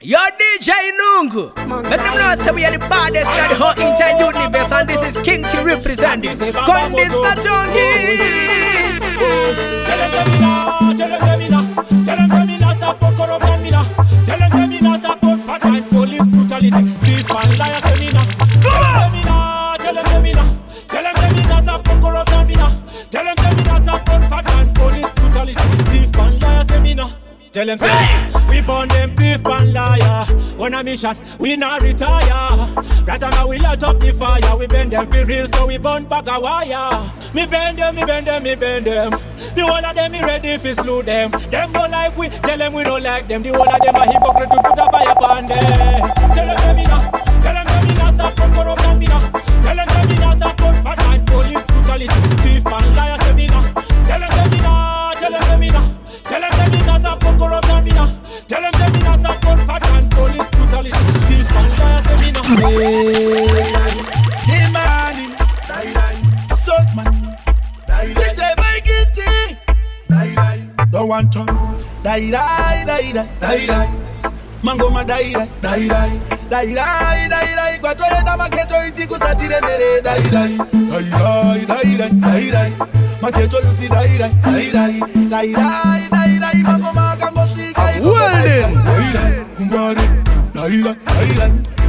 Yo DJ Nungu. Let them know say we are the baddest in the whole entire universe, and this is King T representing Condis Katongi. Tell them support corruption mina. Tell them support pattern police brutality. Thief and liar semina. Tell them support corruption mina. Tell them support pattern police brutality. Thief and liar semina. Tell them say we burn them thief and liar. On a mission, we not retire. Right now we light up the fire. We bend them for real, so we burn back a wire. Me bend them. The whole of them, me ready if slew them. Them don't like we, tell them we don't like them. The whole of them are hypocrite to put a fire upon them. Tell them me not support corruption me now. Tell them me not support pattern police brutality. Thief and liar say me now. Tell them me not support corruption me now. Tell them me not support pattern police brutality. Thief and liar say me now. T-Money, Sauce Man, DJ Mikey, don't want to die. Mango ma die. Kwa toye na maketo iti kusatire mere die. Maketo yuti die. Mango ma kango shika. Well then. Kumbare die.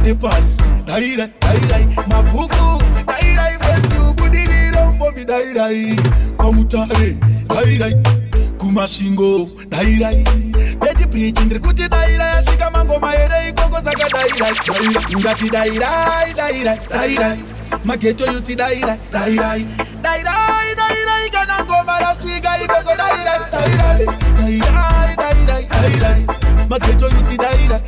Epas die. Mapuku die. When you budiri rom for me die. Komutare die. Kumashingo die. Peti preaching kuti daira shika mango maere ikoko saka daira ngati daira mageto yuti daira kana ngoma la shika ikoko daira mageto yuti daira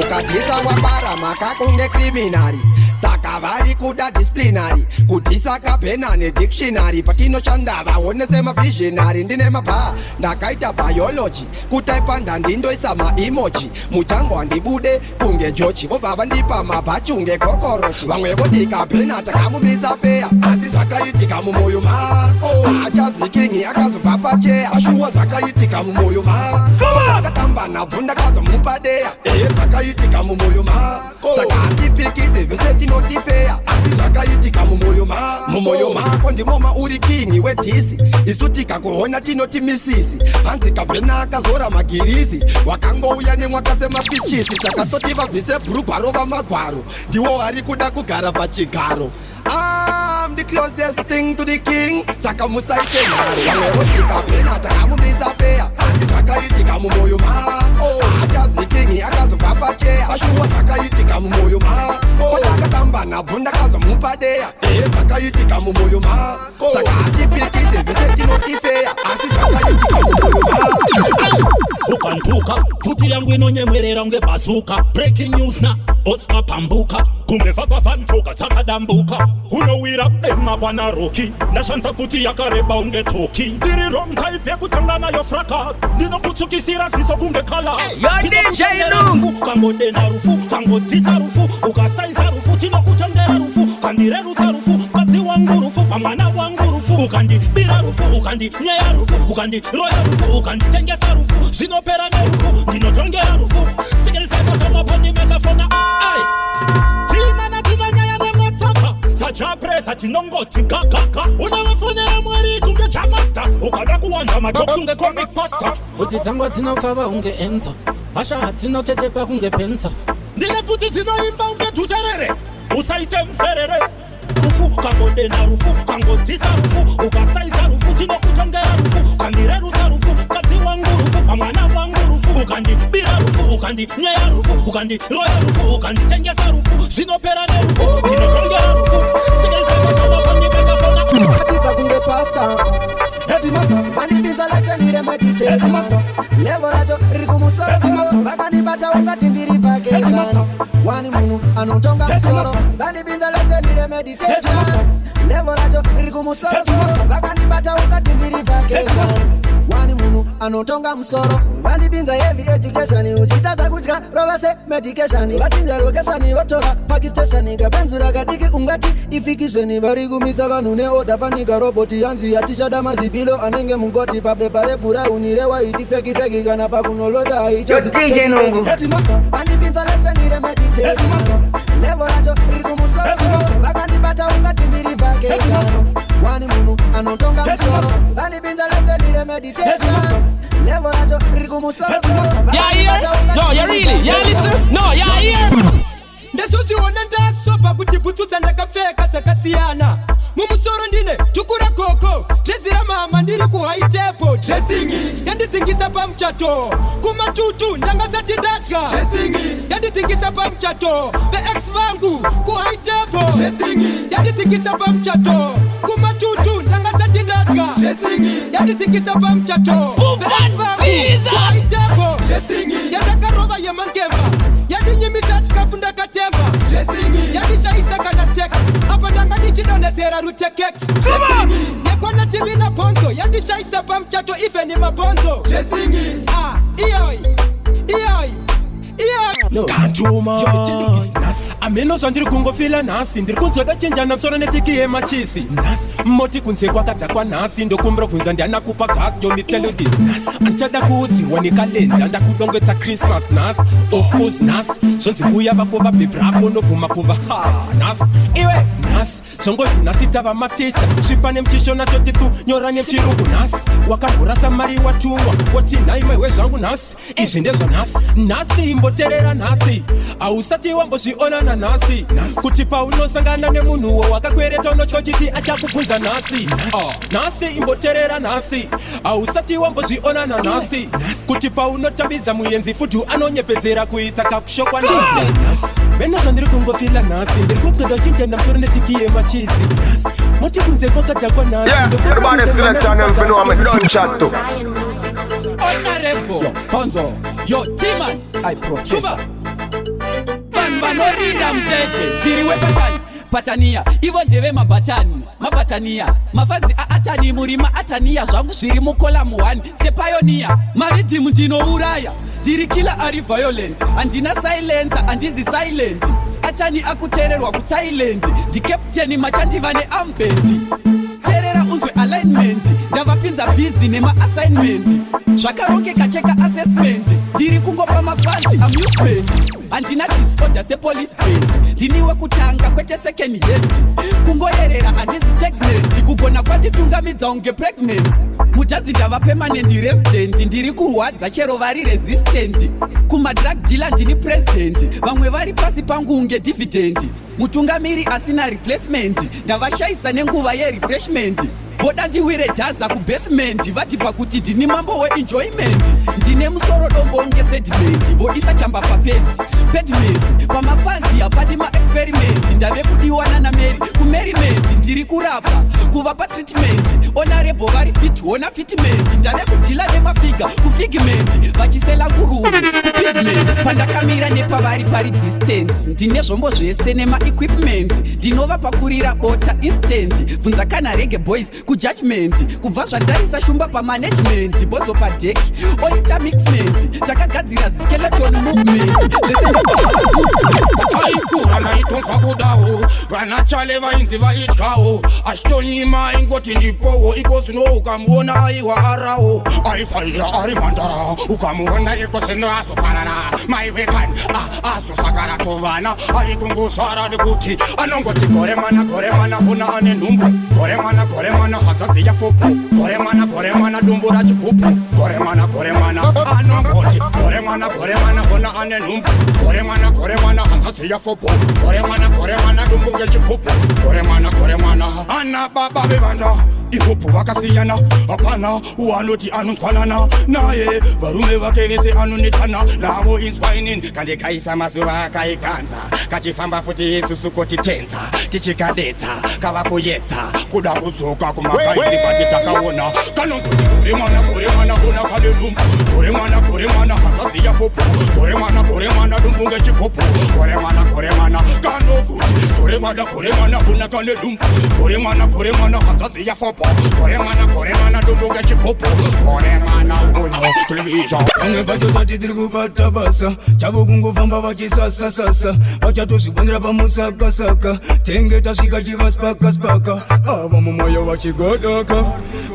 ukatisa wabara makakunge kriminari saka vari kuda disciplinary kutisaka penane dictionary patino shanda vaone sema visionary ndine mapa ndakaita biology kutaipa ndandiisa emoji muchango andibude kunge jochi vobva ndipa mabhachunge kokorochi vamwe vodika penata kamumisa fea asi zvakaitika mumoyo mako achazikingi akazobva pacheya ashuwa zvakaitika mumoyo mako akatamba nabvo ndakazomupadeya zvakaitika mumoyo mako saka andipikise vese tinotifeya asi zvakaitika mumoyo mako ndimo mauri kingi wedhisi isu tikakuona tinoti misisi hanzi kabvena akazora magirisi wakangouya nemwakasemapichisi takatoti vabvise bhurugwa rova magwaro ndiwo ari kuda kugara pachigaro I'm the closest thing to the king saka musaite nharo vamwe vodika pena takamumisa feya asi zvakaitika mumoyo mako achazikingi akazobva pacheya ashuwa zvakaitika mumoyo mako ndakatamba nabvo ndakazomupadeya zvakaitika mumoyo mako saka hatipikise vese tinotifeya asi zvakaitika mumoyo mako ukantuka futi yangu inonyemwerera unge bazuka breaking news na osma pambuka kumbe vafafanchoka tsakadambuka unowira emakwana roki ndashanza futi yakareba unge toki ndiri wrong type yekutanga nayo fraka ndinokutsukisira ziso kunge kala kangodena rufu kangodisa rufu ukasaiza rufu tinokutongera rufu kandirerutsa rufu kadzi wangu rufu pamwana wangu rufu ukandibira rufu ukandinyeya rufu ukandiroya rufu ukanditengesa rufu zvinopera nerufu ndinotongera rufu sikirisaipasamapondimekafona timana tinonyaya nemwatsaka sachapresa tinongoti kakaka unavafonera mwari kunge chamasta ukada kuwanda majoks unge comic pasta futi dzangwa dzinofava unge enzo hasha hadzinotetepa kunge pensa ndine futi dzinoimba unge tuterere usaite mserere rufu kangodena rufu kangodisa rufu ukasaiza rufu tinokutongera rufu kandirerutsa rufu kadzi wangu rufu pamwana wangu rufu ukandibira rufu ukandinyeya rufu ukandiroya rufu ukanditengesa rufu zvinopera nerufu ndinotongera rufu sikirisaipasamapondimekafona Adita kunge pasta Headmaster Manibinza lesenire meditation Levo rajo rikumusoro Vakanibata ungati ndiri vacation Wani munu anotonga musoro Vanibinza lesenire meditation Levo rajo rikumusoro Vakanibata ungati ndiri vacation Wani munu anotonga musoro vandipinza heavy education uchitadza kudya rovase medication vachinja location votora pakistation kapenzura kadiki ungati ifikisheni vari kumisa vanhu neoda fanika roboti yanzi yatichada mazipilo anenge mungoti papepa rebhurauni rewaiti feki kana pakunoloda vandipinza leseni remeditation levo racho riri kumusoro vakandibata ungati ndiri vacation wani munhu anotonga musoro vandipinza leseni remeditation levo racho riri kumusoro No, you really? You listen? No, you hear? Ndezozviona ndasopa kuti bhutsu dzandakapfeka dzakasiyana mumusoro ndine tukura koko dresi ramama ndiri kuhaitepo dressingi yandidzingisa pamuchato kumatutu ndangasati ndadya dressingi yandidzingisa pamuchato veex vangu kuhaitepo dressingi yandidzingisa pamuchato kumatutu ndangasati ndadya dressingi yandidzingisa pamuchato veex vangu kuhaitepo dressingi yandakarova yemangeva yandinyimisa chikafu ndakatemba dressingi yandishaisa kana steka apa ndanga ndichidonhedzera rutekeki dressingi nekwana tivi na bhonzo yandishaisa pamuchato even mabhonzo dressingi iyoyi Kantuma ameno zvandiri kungofila nhasi ndiri kunzweka chenjana musoro nesiki yemachisi moti kunze kwakadzakwa nhasi ndokumbira kubvunza ndiana kupa gasi yomitelodis ndichada kuudziwa nekalenda ndakudongedza Christmas nhasi of course nhasi zvonzi kuya vako vabhebhi rako nobvuma kuva nhasi iwe nhasi zvongozi nhasi tava maticha svipa nemuchishona toti tu nyora nemuchirungu nhasi wakambhurasa mari watumwa woti nhaimwe wezvangu nhasi izvi ndezva nhasi imboterera nhasi hausati wambozvionana nhasi kuti paunosangana nemunhuwo wakakwereta unotya chiti achakubvunza nhasi nhasi imboterera nhasi hausati wambozvionana nhasi kuti paunotambidza muenzi futi anonyepedzera kuita kakushokwa nhasi mene zvandiri kungofila nhasi ndiri kunzweda uchinjenda musoro nesiki yemachizi moti kunze kwakadzakwa nhasi honorable bonzo yo timan I professor vanorira mtete tiriwe patania ivo ndeve mabatania mafanzi aatani murima atania zvangu zviri mukolamu 1 sepioneer maridhimu ndinouraya ndiri kila ari violent handina silencer handizi silent atani akutererwa kuthailand ndikapteni machandiva nearmband terera unzwe alignment ndavapinza busy nemaassignment zvakarongeka cheka assessment ndiri kungopa mafanzi amusement handina disorder sepolice band ndiniwe kutanga kwete second hand kungoyerera handisi stagnant kugona kwanditungamidza unge pregnant mutadzi ndava permanent resident ndiri kurwadza chero vari resistant kumadrug dealer ndini president vamwe vari pasi pangu unge dividend mutungamiri asina replacement ndavashayisa nenguva yerefreshment boda ndiwire dhaza kubasement vatipa kuti ndini mambo weenjoyment ndine musoro dombonge sediment voisa chamba papedment pamafanzi hapati maexperiment ndave kudiwana nameri kumeriment ndiri kurapa kuvapa treatment honorable vari fit hona fitment ndave kudhila nemafiga kufigment vachisela nguruve kupigment pandakamira nepavari pari distant ndine zvombo zvese nemaequipment ndinova pakurira bota instant bvunza kana rege boys kujudgment kubva zvandarisa shumba pamanagement bodzo padeki oita mixment takagadzira skeleton movement zvese aikura naitonzwa kudawo vanachale vainzi vaityawo achitonyima ingoti ndipowo ikozvino ukamuona aiwa arawo aifaira ari mandara ukamuona ikozvino azoparara maiwekani azosakara tovana ari kungozvara nekuti anongoti gore mwana hona ane nhumbu gore mwana hanzadzi yafopo gore mwana dumbu rachikupu gore mwana anongoti gore mwana hona ane nhumbu gore mwana hanzadzi yafopo gore mwana dumbu ngechikupu gore mwana ana baba vevana ihopu vakasiyana hapana wanoti anonzwanana naye varume vake vese anonetana navo inzwa inini kandikaisa mazuva akaikanza kachifamba futi isusu kotitenza tichikadetsa kavakuyedza kuda kudzoka kumakaisi pati takaona kanongoti gore mwana hona kane dumbu gore mwana hanzadzi yafopo gore mwana dumbu ngechikopo gore mwana kanongoti gore mwana hona kane dumbu gore mwana hanzadzi yafopo gore mwana dumbu ngechikopo gore mwana television. Angepacho tati tiri kubata basa chavo kungofamba vachisasasasa vachatozvibonera pamusakasaka tenge tasvika chivaspakaspaka ava mumoyo vachigodaka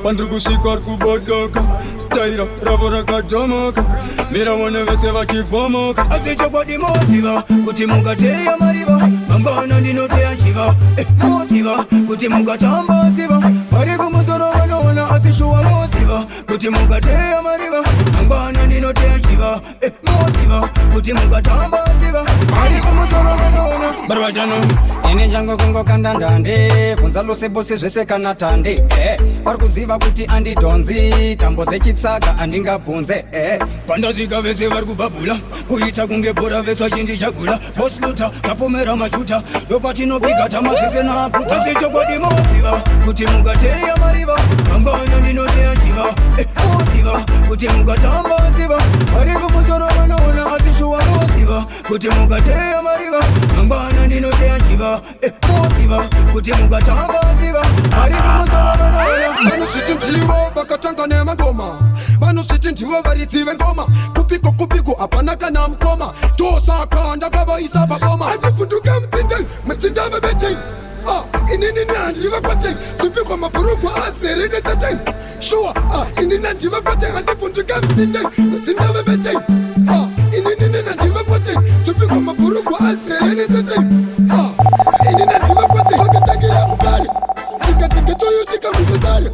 pandiri kusvika ri kubodaka staira ravo rakadhamaka miravone vese vachivhomoka asi chokwadi moziva kuti mukateya mariva mangwana ndinoteya chiva moziva kuti mukatambadziva vari kumusoro vanoona asi shuwa moziva kuti mukateya mariva mangwana ndinoteya chiva moziva kuti mukatambadziva vari kumusoro vanoona barvachano ine changu kungokanda ndande bvunza lose bose zvese kana tande vari kuziva kuti andidhonzi tambo dzechitsaka andingabvunze pandasvika vese vari kubhabhula kuita kunge bhora vese vachindichagula posluta tapomera machuta ndopatinobhiga tamazvese naaputa sechokwadi moziva kuti mukateya mariva mangwana ndinoteya chiva moziva kuti mukatambadziva vari kumusoro vanoona asi shuwa moziva kuti mukateya mariva mangwana ndinoteya chiva moziva kuti mukatambadziva vari kumusoro vanoona vanosviti ndivo vakatanga nemangoma vanosviti ndivo varidzive ngoma kupiko hapana kana mukoma tosaka ndakavaisa paboma andivhunduke mutsinda vebeteni inini handiva kwateni tupikwa mabhurugwa azere netsateni shuwa inini handiva kwateni andivhunduke mutsinda vebeteni inini handiva kwateni tupikwa mabhurugwa azere netsateni inini handiva kwateni zvakatangira kubare chikadziketoyo chikamusasare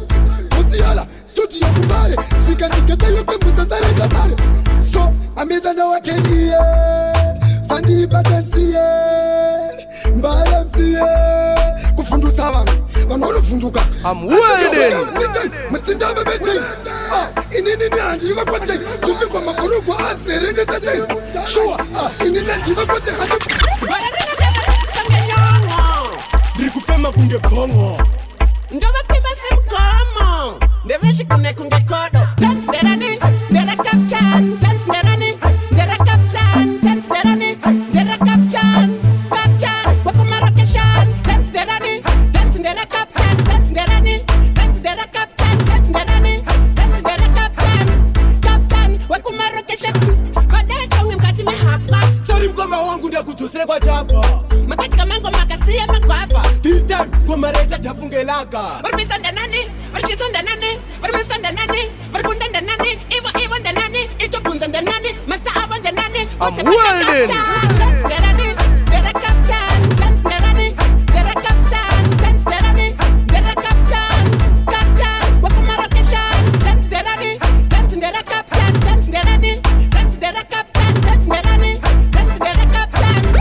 utsiyala studio kubare chikadziketoyo kemusasare zabare so amizana wakeniye sandibatansiye mbalamsiye kufundutsa vanhu vanofundukaka mutsinda vebeteni inini handiva kwateni tupikwa mabhurugwa azere netsateni shuwa inini handiva kwateni ndiri kufema kunge bongo ndovapima semgomo ndeveshikune kunge kodo dance nderani ndera captain dance nderani ndera captain dance nderani ndera captain wakumarokeshan dance nderani dance ndera captain dance nderani dance ndera captain dance nderani dance ndera captain wakumarokeshan kodetongwe mkati mehapa sari mgoma wangu ndakudzosere kwatapa makati kamango makasiye magwava this time goma reta tafungelaga varipisa ndanani varipisa ndanani varipisa ndanani varikunda ndanani ivo ndanani itobvunza ndanani master avo ndanani dance ndanani ndera captain dance ndanani ndera captain dance ndanani ndera captain wakumarokeshan dance ndanani dance ndera captain dance ndanani dance ndera captain dance ndanani dance ndera captain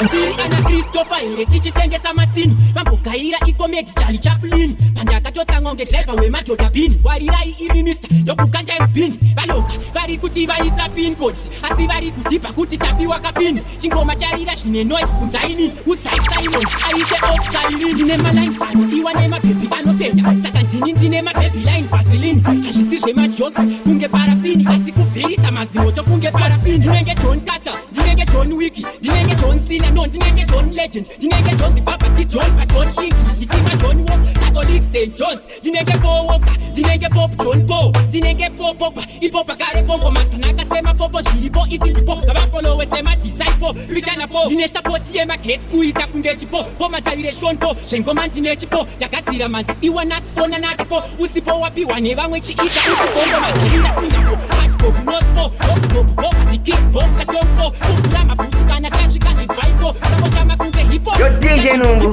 ndiri ana Christopher here tichitengesa matini vambogaira ikomedi Charlie Chaplin pandakatotsamwa unge driver wemadhodha pini warirai iminista yokukanjai mupini valoga vari kuti vaisa pin code asi vari kudhibha kuti tapiwa kapini chingoma charira zvine noise bvunzaini udzai Simon aite offsaini ndine maline fano iwa nemabhebhi anopenya saka ndine mabhebhi line vaseline hazvisi zvemajokes kunge parafini asi kubvirisa mazimoto kunge parafini ndinenge John Carter ndinenge John Wick ndinenge John Cena no ndinenge John Legend ndinenge John the Baptist John pa John English ndichima John Walker Catholic St. John's ndinenge Paul Walker ndinenge Pop John Paul ndinenge Popa ipopa kare pongo matsanaka sema popo zviripo iti ndipo ngavafolowe sema disciple ritana po ndine support yemagets kuita kunge chipo pomatavire Sean Po zvengoma ndine chipo ndagadzira manzi iwanasifona natipo usipo wapiwa nevamwe chiita utibombo matarinda Singapore hardcore noto oktobo kickboxer tompo kuvhura mabhutsu kana tasvika zvivaipo samochama kunge hipo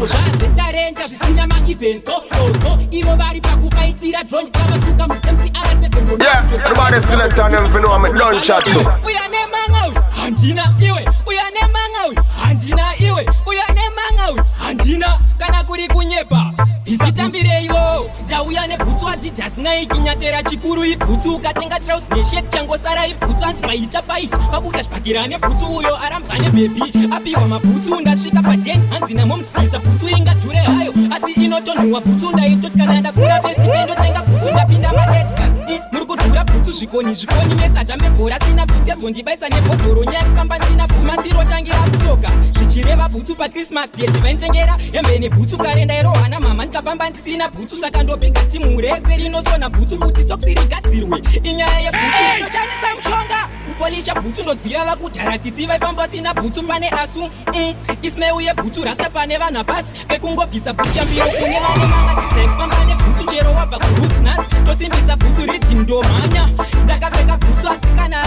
zvezvitarenda zvisina maevento ivo vari pakuvaitira drone kavasuka muMCR7 everybody select on them if you know I'm a done chat to uya nemanga uyu handina iwe uya nemanga uyu handina iwe uya nemanga uyu handina kana kuri kunyepa visitambireiwo ndauya nebhutsu Adidas naikinyatera chikuru ibhutsu ukatenga trouse neshet changosara ibhutsu antipaita fight pabuda zvipakira nebhutsu uyo arambwa nebhebhi apiwa mabhutsu ndasvika pa10 hanzi namomspisa bhutsu ingadhure hayo asi inotonhuwa bhutsu ndaitoti kana ndakura festival ndotenga bhutsu ndapinda maedgas muri kudhura bhutsu zvikoni mesata mebhora sina bhutsu yazondibaisa nebhodhoro nyarifamba ndina bhutsu masiro tangira kutoka zvichireva bhutsu pachristmas date vaintengera hembe nebhutsu kare ndairohana mama ndikafamba ndisina bhutsu saka ndobheka timu rese rinosona bhutsu kuti soksi rigadzirwe inyaya Isha bhutu ndodzira vakudhara titi vaifamba sina bhutu pane asu Isme uye bhutu rasta pane vana pasi Bekungobvisa bhutu yambiro kune vane mangadzidza kufamba nebhutu chero wabva kuroots nhasi Tosimbisa bhutu ridhim ndomhanya Ndakapfeka bhutu asikana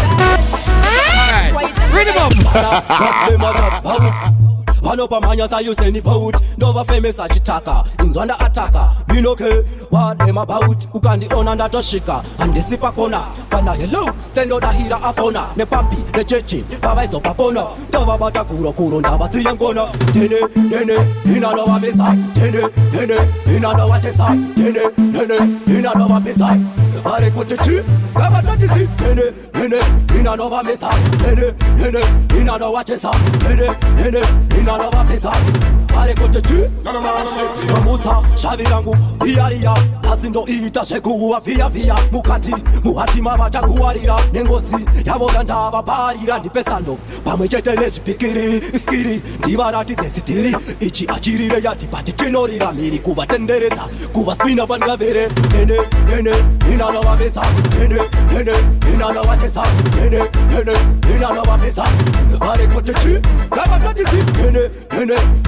vanopamhanya sayuseni bout ndova famous achitaka inzwanda ataka minoke wademabout ukandiona ndatosvika handisipa kona kana hello sendodahira afona nepapi nechechi vavaizopapona ndavabata kurokuro ndavasiya ngona tene inanovamisa tene inanovachesa tene inanovapisa vari kutichi ngavatatisi tene inanovamisa tene inanovachesa tene inanovapisa vari kutichi mamutsa shavi rangu iyaiya asi ndoita zvekuuvavhiya mukati muhati mavata kuwarira nengozi yavona ndavaparira ndipesando pamwe chete nezvipikiri skiri ndivaratidze sitiri ichi achirire yadhibhati chinorira mhiri kuvatenderedza kuvaspina vangavere tene inanovapisa tene inanovachesa tene inanovapisa vari kutichi ngavatatisi tene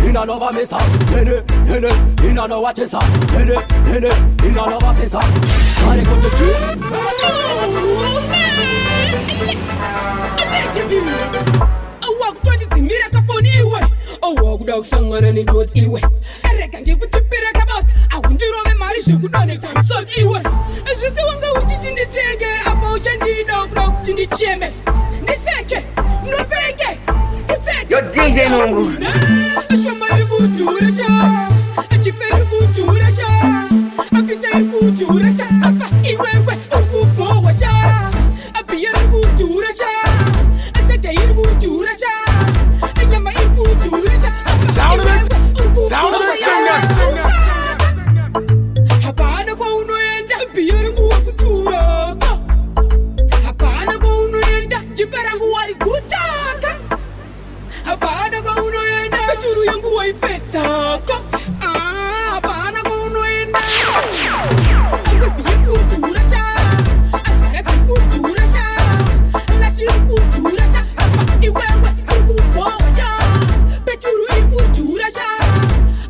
inanovamisa tene inanovachesa tene inanovapisa vari kutichi awakutondidzingira kafoni iwe awakuda kusangana nendoti iwe arega ndikutipira kabot akundirove mari zvekudoneta musoti iwe zvese wanga uchiti nditenge apa uchandida kuda kuti ndicheme ndiseke ndopenge Yo DJ Nungu shoma iri kudhurasha chipe iri kudhurasha apita iri kudhurasha apa iwewe uri kubohwasha abiya iri kudhurasha asete iri kudhurasha nyama iri kudhurasha Sound of it, hapana kwaunoenda biya rangu wakudhura hapana kwaunoenda chipe rangu wari kutaka hapana kwaunoenda turu yangu waipetaka hapana kwaunoenda aweviye kudhurasha atwara dzekudhurasha lashi iri kudhurasha apa iwewe uri kubohwasha peturu iri kudhurasha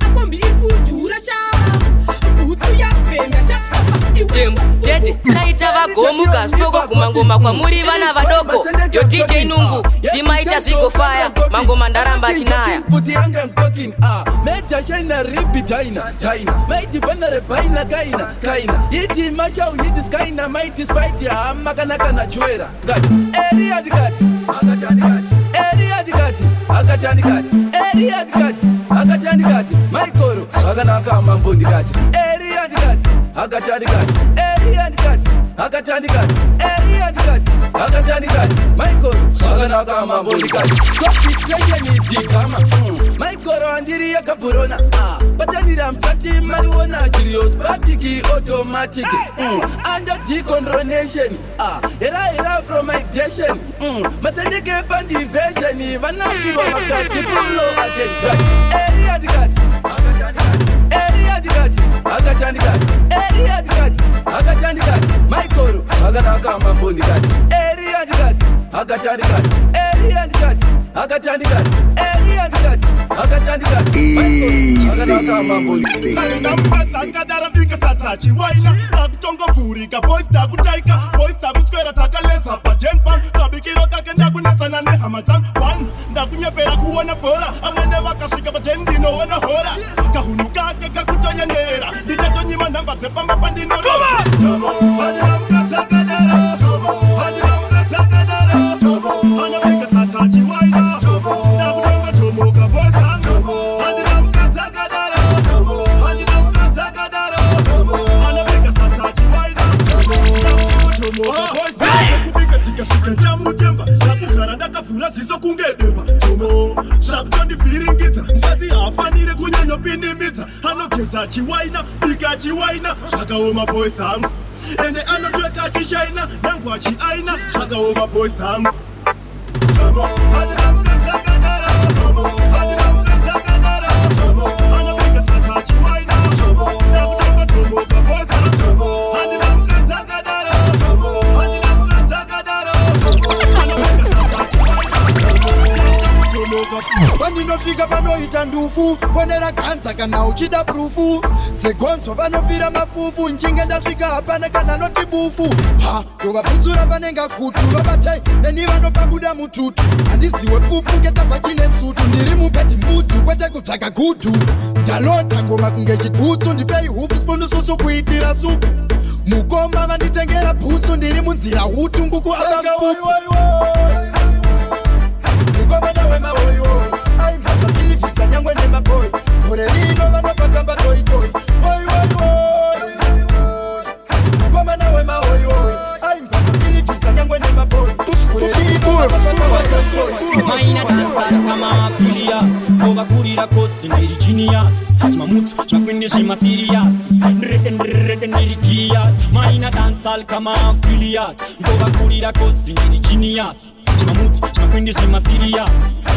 akombi iri kudhurasha bhutu yapendasha Tete, taita vagomuka spoko kumangoma kwamuri vana vadoko Yo DJ Nungu, timaita zvigo fire Mangoma ndaramba chinaya Puti yanga I'm talking Meta shina ripi China Mighty banare baina kaina Yiti mashau yiti skaina Mighty spite ya makanaka na chwera Gati, eri adikati Akati adikati Eri adikati Akati adikati Eri adikati Akati adikati Maikoro, shakanaka mambo ndikati Eri adikati Akati adikati Eri adikati Akati adikati Eri adikati Akati adikati Maikoro, shakanaka mambo ndikati Sopi treasure ni jikama Maikoro andiri yaka burona Patanira msati mariona Jirios patiki automatic Under deconronation Era from my gestion Masendeke pandi version Vanakirwa makati pulo atengati Eri adikati Akati adikati Eri adikati Akati adikati Eri adikati Akati adikati Maikoro, shakanaka mambo ndikati Eri adikati Akati adikati Eri adikati Akati adikati Eri adikati Akati adikati shakanaka mambo ndikati Ndamupasakadara vika satsachi waina Nakutongo vurika boys takutaika Boys takuswera takaleza patenpam Kabikiro kake ndakunetsana nehama dzangu One, ndakunyepera kuona bhora Amene vakasvika patendi noona hora Kahunu kake kakutoyenderera Ndichatonyima nhamba dzepamba pandinorora Handina mukatsakadara Handina mukatsakadara Anavika satsachi waina Ndakutonga tomoka boys dzangu Handina mukatsakadara Handina mukatsakadara Anavika satsachi waina Tomoka boys dzangu Kubika dzikasvika ndamutemba Ndakugara ndakavhura ziso kunge demba Tomo zvakutondivhiringidza Mukadzi haafanire kunyanyopindimidza Anogeza chiwaina, bika chiwaina Zvakaoma boys dzangu Ende anotweka achishaina Nangu achiaina Zvakaoma boys dzangu Tomo, handina mukatsakadara Tomo, handina mukatsakadara Tomo, anavika satsachi waina Ndakutonga tomoka boys dzangu Handina mukatsakadara Tomo, handina mukatsakadara Anavika ndinosvika panoita ndufu ponera ganza kana uchida prufu segonzo vanofira mafufu nchinge ndasvika hapana kana noti bufu ha ndovaputsura vanenga kutu vabatai neni vanopabuda mututu handiziwe pupu ketabva chine sutu ndiri mupeti mutu kwete kutsvaka gutu ndalota ngoma kunge chigutsu ndipei hupu spunususu kuitira supu mukoma vanditengera bhusu ndiri munzira hutu nguku avapupu mukoma nawe mawoiwoi aimbazatilivhisa nyangwe nemaboyi gore rino vanopatamba toitoi oiwoiwoi mukoma nawe mawoiwoi aimbazatilivhisa nyangwe nemaboyi gore rino vanopatamba toitoi maina dansa kama pilia ova kurira kosi ndiri genius chimamutu chimakwende chimasirias ndrede ndiri kia maina dansa kama pilia ova kurira kosi ndiri genius chimamutu chimakwende chimasirias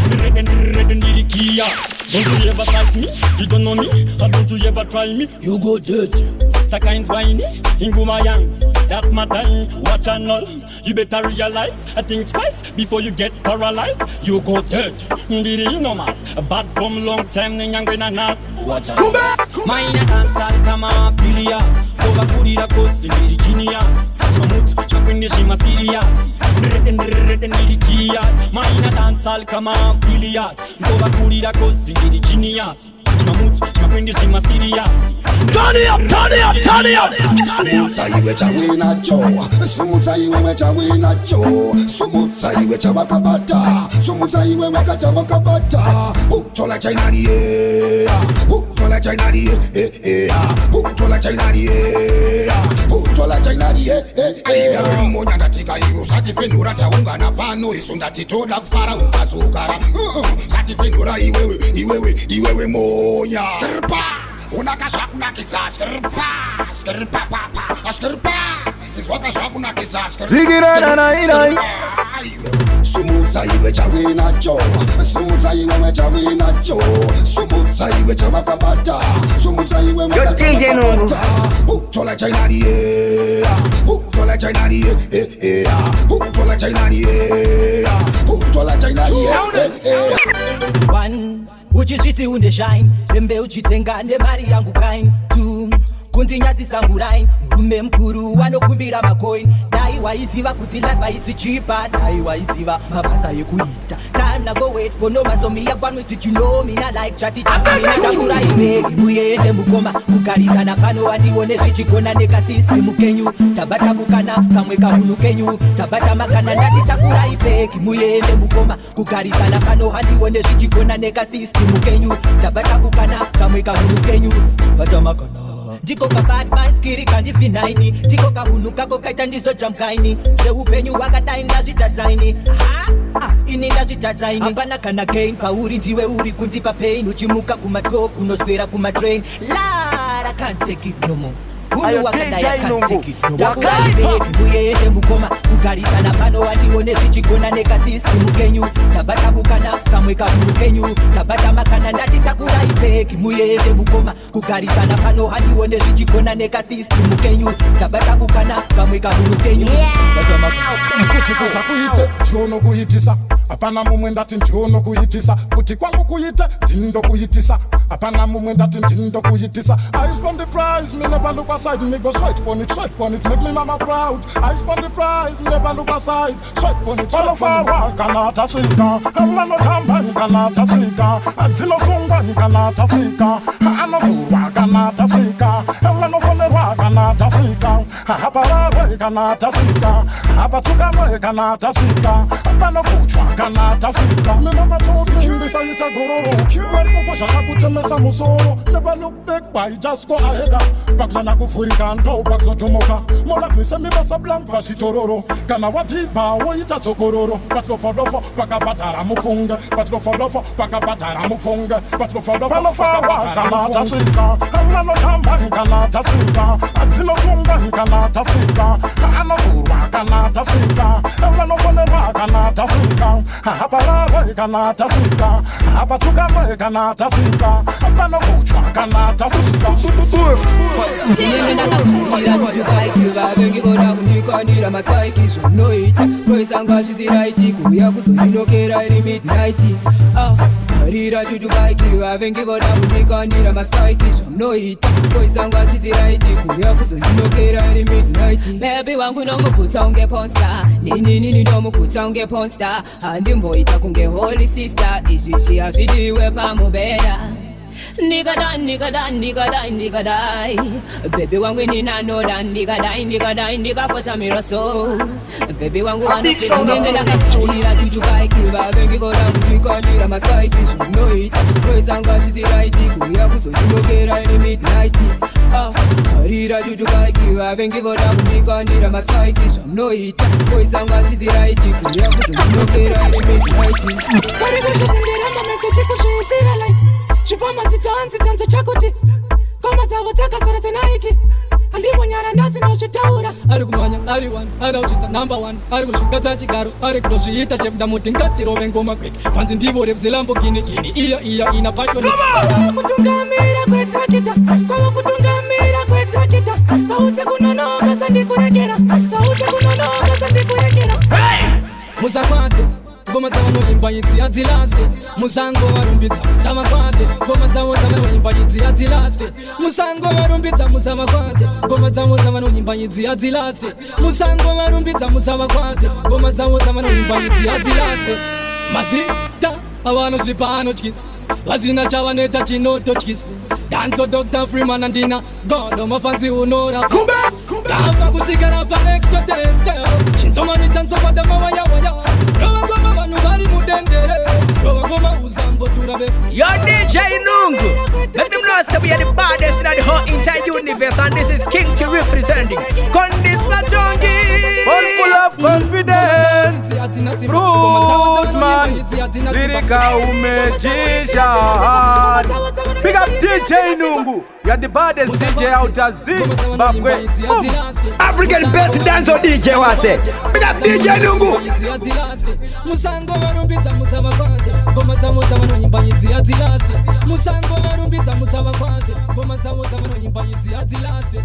ndrede ndiri kia. Don't you ever size me, you don't know me. Or don't you ever try me, you go dead. Sakain's whiny, inguma yang. That's my time, watch and all. You better realize, I think twice before you get paralyzed. You go dead. Ndiri you know mas, bad from long time. Nyangwe na nas, watch and all. Maina dansa kama pilia. Ova kurira kosi ndiri genius. Chimamutu chimakwende chimasirias. Ndrede ndiri kia. Maina dansa kama pilia. Ova kurira kosi ndiri genius. Chimamutu chimakwende chimasirias. Turn it up, turn it up, turn it up. Sumutsa iwe chawina cho, sumutsa iwe wechawina cho, sumutsa iwe chawakabata, sumutsa iwe wekacha wakabata. Chola chainari chola chainari chola chainari chola chainari monya ndatika iwe satifendura taungana pano isunda titoda kufara ukazugara satifendura iwewe monya skripa unakasha kunakitsa skripa papa skripa izwakasha kunakitsa skripa sumutsa iwe chawina cho sumutsa iwe wechawina cho sumutsa iwe chawakabata sumutsa iwe wekachawakabata chola chainari chola chainari chola chainari chola chainari one uchizviti unde shine hembe uchitenga nemari yangu kain two kundinyadzisa murain murume mukuru wanokumbira macoin dai waiziva kuti life haisi chipa dai waiziva mabasa ekuita time na go wait for no mazomiya kwanwe did you know me na like chati takura ine muyende mukoma kugarisana pano wandione zvichigona neka system kenyu tabata mukana kamwe kahunu kenyu tabata makana ndati takura ipeki muyende mukoma kugarisana pano wandione zvichigona neka system kenyu tabata mukana kamwe kahunu kenyu tabata makana ndiko kabad my skiri kandivinaini ndiko kahunu kako kaita ndizo jamkaini zveupenyu wakadai ndazvitadzaini ini ndazvitadzaini hapana kana gain pauri ndiwe uri kunzipa pain uchimuka kuma-12 kunoswera kuma-train lara can't take it no more muyende mukoma kugarisana pano wandione zvichigona neka system kenyu tabata mukana kamwe kahunu kenyu tabata makana ndati takura ipeki muyende mukoma kugarisana pano wandione zvichigona neka system kenyu tabata mukana kamwe kahunu kenyu kuti kuite chiono kuitisa hapana mumwe ndati ndiono kuitisa kuti kwangu kuite ndindo kuitisa hapana mumwe ndati ndindo kuitisa I spend the prize me never look aside me go sweat on it make me mama proud I spend the prize me never look aside sweat on it follow for kana tasika amano tambani kana tasika adzino funga ni kana tasika anovurwa kana tasika amano fonerwa kana tasika hapara kana tasika hapatuka kana tasika apano kuchwa kana tasika me mama told me this is a gororo where popo shaka kutemesa musoro never look back by just go ahead baklana kufurika ndo bakzo tomoka mola nise mi basa blanca shitororo kana watiba woita tokororo patro fodofo pakabatara mufunge patro fodofo pakabatara mufunge patro fodofo pakabatara tasika amano tamba kana tasika adzino funga kana tasika anovurwa kana tasika Vanofanirwa kana tasvika, hapararwe kana tasvika, hapatukanwe kana tasvika, vanokutya kana tasvika. Ndinenge ndakakufira kukubaikira vengivoda kundikanira maspike zvinoita kwezanga zviziraiti kuuya kuzondinokera iri midnight tarira chuchubaikira vengivoda kundikanira maspike zvinoita kwezanga zviziraiti kuuya kuzondinokera iri midnight. Baby wangu nomukutsa unge ponsta ninini nomukutsa unge ponsta handimboita kunge holy sister izvi zviyazvidiwe pamubeda. Nikadai baby wangu ninanoda nikadai ndikapotamira so baby wangu wanofika nenge ndakakuira chuchubaikira vengivoda kundikanira masaiki zvinoita kwezanga zviziraiti kuuya kuzondinokera iri midnight tarira chuchubaikira vengivoda kundikanira masaiki zvinoita kwezanga zviziraiti kuuya kuzondinokera iri midnight. Varikuzvisendera mameseji kuzviisira like zvipamazidhanzi dhanzo chakuti ngoma dzavo dzakasara senaiki handimonyara ndasinozvitaura ari kumhanya ari one ari kuzvita number one ari kuzvigadza chigaro ari kutozviita chef ndamuti ngatirove ngoma quick fanzi ndivo revzelambogini iya ina passion kwava kutungamira kwetrakita kwava kutungamira kwetrakita vaudze kunonoka sandikurekera vaudze kunonoka sandikurekera musakwate ngoma dzavanoimba idzi hadzilaste musango varumbidza musavakwate ngoma dzavo dzavanoimba idzi hadzilaste musango varumbidza musavakwate ngoma dzavo dzavanoimba idzi hadzilaste musango varumbidza musavakwate ngoma dzavo dzavanoimba idzi hadzilaste. Mazita avanozvipa anotyisa vazina chavanoita chinototyisa danzo Dr. Freeman andina godo mafanzi unora dafa kusvika rafa extraterrestrial chinzomanita nzofada mavayawaya rova ngoma vanhu vari mudendere rova ngoma uzambotura ve Yo DJ Nungu, let them know say we are the baddest in the whole entire universe and this is King Chi representing Kondis Matongi. Full of confidence, fruit man, lyrical magician. Big up DJ Nungu, you're the baddest DJ out of Zimbabwe. African best dancer DJ wase. Big up DJ Nungu. Musango varumbidza musavakwate ngoma dzavo dzavanoimba idzi hadzilaste musango varumbidza musavakwate ngoma dzavo dzavanoimba idzi hadzilaste.